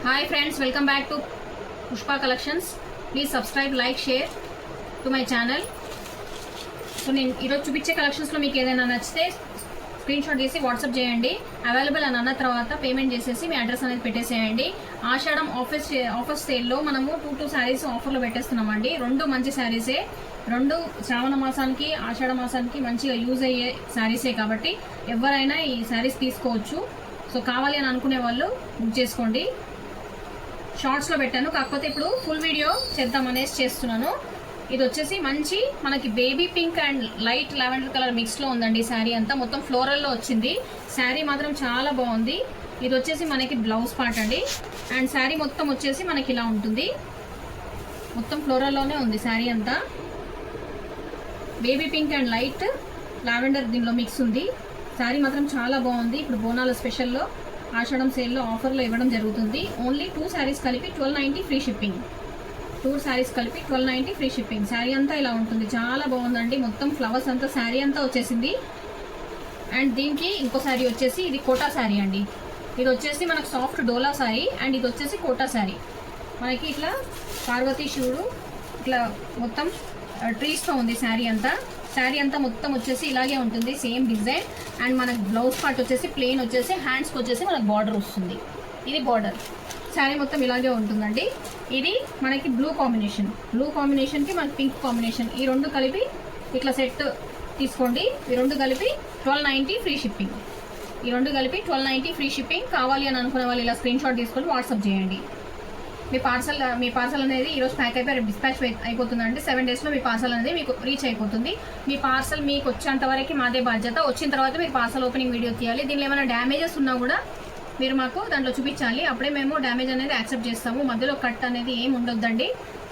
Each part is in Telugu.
Hi friends, welcome back to Pushpa Collections. Please subscribe, like, share to my channel. So నేను ఈరోజు చూపించే కలెక్షన్స్లో మీకు ఏదైనా నచ్చితే స్క్రీన్ షాట్ చేసి వాట్సాప్ చేయండి. అవైలబుల్ అని అన్న తర్వాత పేమెంట్ చేసేసి మీ అడ్రస్ అనేది పెట్టేసేయండి. ఆషాఢం ఆఫర్ సేల్లో మనము టూ శారీస్ ఆఫర్లో పెట్టేస్తున్నామండి. రెండు మంచి శారీసే, రెండు శ్రావణ మాసానికి ఆషాఢ మాసానికి మంచిగా యూజ్ అయ్యే శారీసే కాబట్టి ఎవరైనా ఈ శారీస్ తీసుకోవచ్చు. సో కావాలి అని అనుకునే వాళ్ళు బుక్ చేసుకోండి. షార్ట్స్లో పెట్టాను, కాకపోతే ఇప్పుడు ఫుల్ వీడియో చేద్దామనేసి చేస్తున్నాను. ఇది వచ్చేసి మంచి మనకి baby pink and light lavender colour మిక్స్లో ఉందండి. శారీ అంతా మొత్తం ఫ్లోరల్లో వచ్చింది. శారీ మాత్రం చాలా బాగుంది. ఇది వచ్చేసి మనకి బ్లౌజ్ పార్ట్ అండి. అండ్ శారీ మొత్తం వచ్చేసి మనకి ఇలా ఉంటుంది. మొత్తం ఫ్లోరల్లోనే ఉంది శారీ అంతా. Baby pink and light lavender దీనిలో మిక్స్ ఉంది. శారీ మాత్రం చాలా బాగుంది. ఇప్పుడు బోనాల స్పెషల్లో ఆషాఢం సేల్లో ఆఫర్లో ఇవ్వడం జరుగుతుంది. ఓన్లీ 2 శారీస్ కలిపి 1290 ఫ్రీ షిప్పింగ్. 2 శారీస్ కలిపి 1290 ఫ్రీ షిప్పింగ్. శారీ అంతా ఇలా ఉంటుంది. చాలా బాగుందండి. మొత్తం ఫ్లవర్స్ అంతా శారీ అంతా వచ్చేసింది. అండ్ దీనికి ఇంకో శారీ వచ్చేసి ఇది కోటా శారీ అండి. ఇది వచ్చేసి మనకు సాఫ్ట్ డోలా శారీ అండ్ ఇది వచ్చేసి కోటా శారీ. మనకి ఇట్లా పార్వతీ శివుడు ఇట్లా మొత్తం ట్రీస్తో ఉంది శారీ అంతా. శారీ అంతా మొత్తం వచ్చేసి ఇలాగే ఉంటుంది, సేమ్ డిజైన్. అండ్ మనకు బ్లౌజ్ పార్ట్ వచ్చేసి ప్లెయిన్ వచ్చేసి హ్యాండ్స్కి వచ్చేసి మనకు బార్డర్ వస్తుంది. ఇది బార్డర్. శారీ మొత్తం ఇలాగే ఉంటుందండి. ఇది మనకి బ్లూ కాంబినేషన్కి మనకి పింక్ కాంబినేషన్. ఈ రెండు కలిపి ఇట్లా సెట్ తీసుకోండి. ఈ రెండు కలిపి 1290 ఫ్రీ షిప్పింగ్. ఈ రెండు కలిపి 1290 ఫ్రీ షిప్పింగ్. కావాలి అని అనుకునే వాళ్ళు ఇలా స్క్రీన్ షాట్ తీసుకొని వాట్సాప్ చేయండి. మీ పార్సల్ అనేది ఈరోజు ప్యాక్ అయిపోయి డిస్పాచ్ అయిపోతుందండి. 7 డేస్లో మీ పార్సల్ అనేది మీకు రీచ్ అయిపోతుంది. మీ పార్సల్ మీకు వచ్చేంత వరకు మాదే బాధ్యత. వచ్చిన తర్వాత మీరు పార్సల్ ఓపెనింగ్ వీడియో తీయాలి. దీనిలో ఏమైనా డ్యామేజెస్ ఉన్నా కూడా మీరు మాకు దాంట్లో చూపించాలి. అప్పుడే మేము డ్యామేజ్ అనేది యాక్సెప్ట్ చేస్తాము. మధ్యలో కట్ అనేది ఏం ఉండొద్దండి.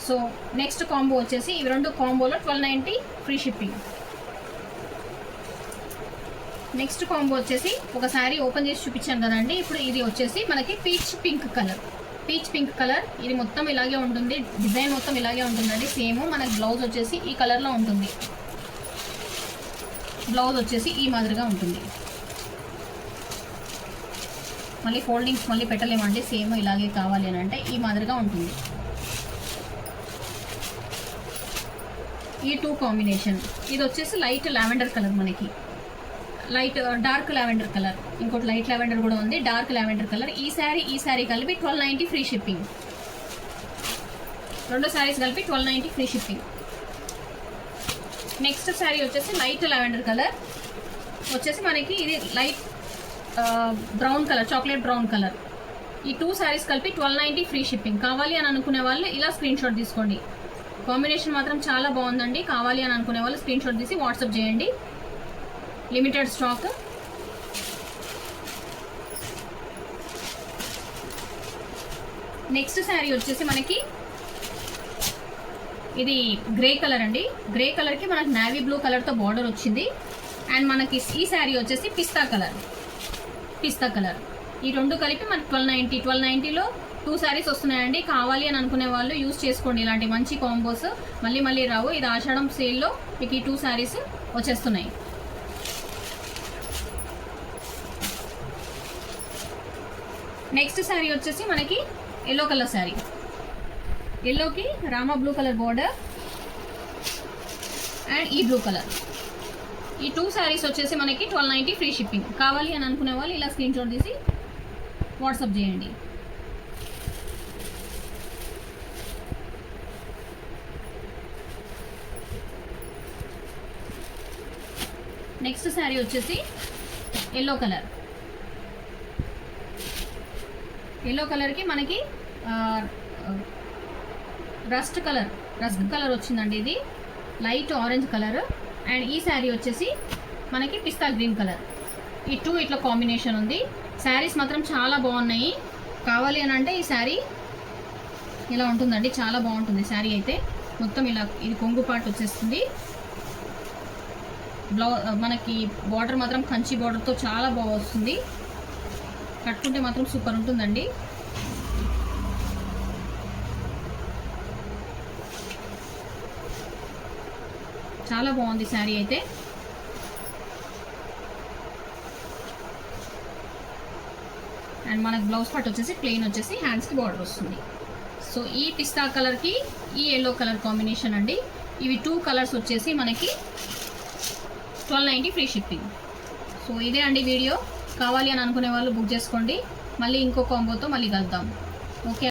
సో నెక్స్ట్ కాంబో వచ్చేసి ఇవి రెండు కాంబోలో 1290 ఫ్రీ షిప్పింగ్. నెక్స్ట్ కాంబో వచ్చేసి ఒక శారీ ఓపెన్ చేసి చూపించాను కదండి. ఇప్పుడు ఇది వచ్చేసి మనకి పీచ్ పింక్ కలర్. ఇది మొత్తం ఇలాగే ఉంటుంది. డిజైన్ మొత్తం ఇలాగే ఉంటుందండి. సేమ్ మనకి బ్లౌజ్ వచ్చేసి ఈ కలర్లో ఉంటుంది. బ్లౌజ్ వచ్చేసి ఈ మాదిరిగా ఉంటుంది. మళ్ళీ ఫోల్డింగ్స్ మళ్ళీ పెట్టలేమండి. సేమ్ ఇలాగే కావాలి అని అంటే ఈ మాదిరిగా ఉంటుంది. ఈ 2 కాంబినేషన్. ఇది వచ్చేసి లైట్ లావెండర్ కలర్, మనకి లైట్ డార్క్ లావెండర్ కలర్. ఇంకోటి లైట్ లావెండర్ కూడా ఉంది, డార్క్ లావెండర్ కలర్. ఈ శారీ కలిపి 1290 ఫ్రీ షిప్పింగ్. రెండు శారీస్ కలిపి 1290 ఫ్రీ షిప్పింగ్. నెక్స్ట్ శారీ వచ్చేసి లైట్ లావెండర్ కలర్ వచ్చేసి మనకి ఇది light brown colour, chocolate brown colour. ఈ 2 శారీస్ కలిపి 1290 ఫ్రీ షిప్పింగ్. కావాలి అని అనుకునే వాళ్ళు ఇలా స్క్రీన్ షాట్ తీసుకోండి. కాంబినేషన్ మాత్రం చాలా బాగుందండి. కావాలి అని అనుకునే వాళ్ళు స్క్రీన్ షాట్ తీసి వాట్సాప్ చేయండి. Limited stock. నెక్స్ట్ శారీ వచ్చేసి మనకి ఇది గ్రే కలర్ అండి. గ్రే కలర్కి మనకి నావీ బ్లూ కలర్తో బార్డర్ వచ్చింది. అండ్ మనకి ఈ శారీ వచ్చేసి పిస్తా కలర్. ఈ రెండు కలిపి మనకి 1290లో 2 శారీస్ వస్తున్నాయండి. కావాలి అని అనుకునే వాళ్ళు యూజ్ చేసుకోండి. ఇలాంటి మంచి కాంబోస్ మళ్ళీ రావు. ఇది ఆషాఢం సేల్లో మీకు ఈ 2 శారీస్ వచ్చేస్తున్నాయి. నెక్స్ట్ శారీ వచ్చేసి మనకి ఎల్లో కలర్ శారీ. ఎల్లోకి Rama blue colour border and ఈ బ్లూ కలర్. ఈ 2 శారీస్ వచ్చేసి మనకి 1290 ఫ్రీ షిప్పింగ్. కావాలి అని అనుకునే వాళ్ళు ఇలా స్క్రీన్ షాట్ తీసి వాట్సాప్ చేయండి. నెక్స్ట్ శారీ వచ్చేసి ఎల్లో కలర్కి మనకి రస్ట్ కలర్ వచ్చిందండి. ఇది లైట్ ఆరెంజ్ కలర్. అండ్ ఈ శారీ వచ్చేసి మనకి పిస్తా గ్రీన్ కలర్. ఈ 2 ఇట్లా కాంబినేషన్ ఉంది. శారీస్ మాత్రం చాలా బాగున్నాయి. కావాలి అని అంటే ఈ శారీ ఇలా ఉంటుందండి. చాలా బాగుంటుంది శారీ అయితే. మొత్తం ఇలా ఇది కొంగు పార్ట్ వచ్చేస్తుంది. మనకి బార్డర్ మాత్రం కంచి బార్డర్తో చాలా బాగా వస్తుంది. కట్టుకుంటే మాత్రం సూపర్ ఉంటుందండి. చాలా బాగుంది శారీ అయితే. అండ్ మనకి బ్లౌజ్ పార్ట్ వచ్చేసి ప్లెయిన్ వచ్చేసి హ్యాండ్స్కి బార్డర్ వస్తుంది. సో ఈ పిస్తా కలర్కి ఈ ఎల్లో కలర్ కాంబినేషన్ అండి. ఇవి 2 కలర్స్ వచ్చేసి మనకి 1290 ఫ్రీ షిప్పింగ్. సో ఇదే అండి వీడియో. కావాలి అని అనుకునే వాళ్ళు బుక్ చేసుకోండి. మళ్ళీ ఇంకో కాంబోతో మళ్ళీ కలుద్దాం. ఓకే.